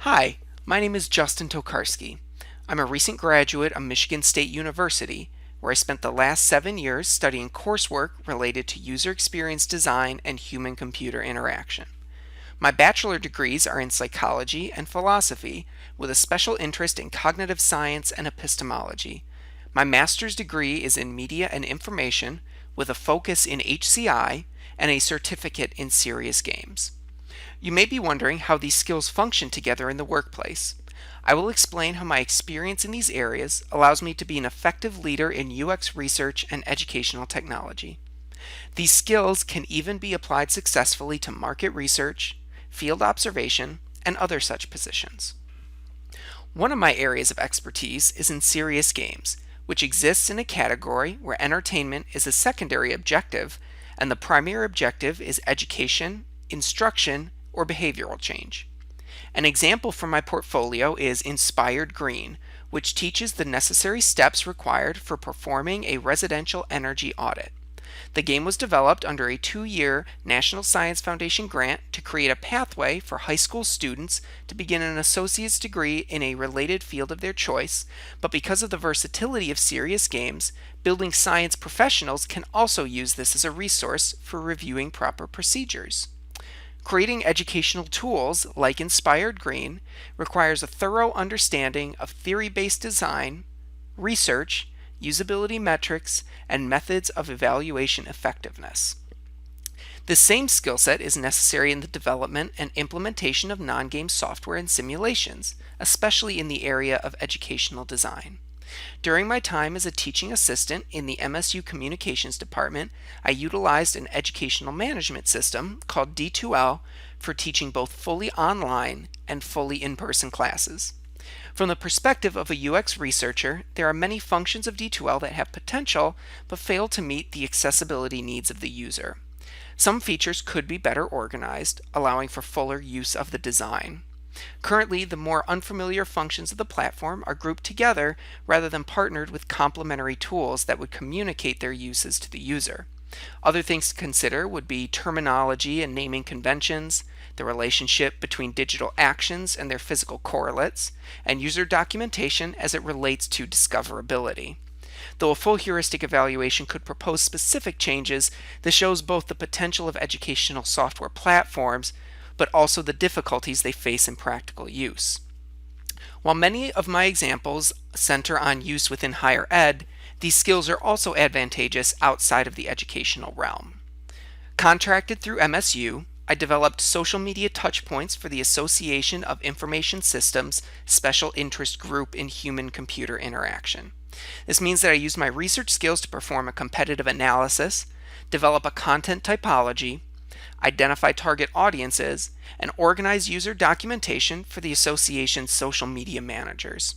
Hi, my name is Justin Tokarski. I'm a recent graduate of Michigan State University, where I spent the last 7 years studying coursework related to user experience design and human-computer interaction. My bachelor degrees are in psychology and philosophy, with a special interest in cognitive science and epistemology. My master's degree is in media and information, with a focus in HCI and a certificate in serious games. You may be wondering how these skills function together in the workplace. I will explain how my experience in these areas allows me to be an effective leader in UX research and educational technology. These skills can even be applied successfully to market research, field observation, and other such positions. One of my areas of expertise is in serious games, which exists in a category where entertainment is a secondary objective and the primary objective is education, instruction, or behavioral change. An example from my portfolio is Inspired Green, which teaches the necessary steps required for performing a residential energy audit. The game was developed under a 2-year National Science Foundation grant to create a pathway for high school students to begin an associate's degree in a related field of their choice, but because of the versatility of serious games, building science professionals can also use this as a resource for reviewing proper procedures. Creating educational tools like Inspired Green requires a thorough understanding of theory-based design, research, usability metrics, and methods of evaluation effectiveness. This same skill set is necessary in the development and implementation of non-game software and simulations, especially in the area of educational design. During my time as a teaching assistant in the MSU Communications Department, I utilized an educational management system called D2L for teaching both fully online and fully in-person classes. From the perspective of a UX researcher, there are many functions of D2L that have potential but fail to meet the accessibility needs of the user. Some features could be better organized, allowing for fuller use of the design. Currently, the more unfamiliar functions of the platform are grouped together rather than partnered with complementary tools that would communicate their uses to the user. Other things to consider would be terminology and naming conventions, the relationship between digital actions and their physical correlates, and user documentation as it relates to discoverability. Though a full heuristic evaluation could propose specific changes, this shows both the potential of educational software platforms but also the difficulties they face in practical use. While many of my examples center on use within higher ed, these skills are also advantageous outside of the educational realm. Contracted through MSU, I developed social media touchpoints for the Association of Information Systems Special Interest Group in Human-Computer Interaction. This means that I used my research skills to perform a competitive analysis, develop a content typology, identify target audiences, and organize user documentation for the association's social media managers.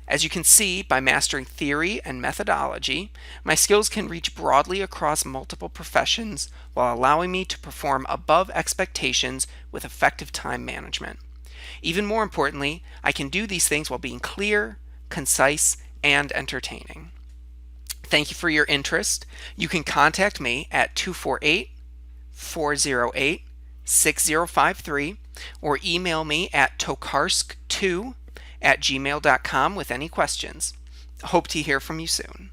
As you can see, by mastering theory and methodology, my skills can reach broadly across multiple professions while allowing me to perform above expectations with effective time management. Even more importantly, I can do these things while being clear, concise, and entertaining. Thank you for your interest. You can contact me at 248-408-6053 or email me at tokarsk2@gmail.com with any questions. Hope to hear from you soon.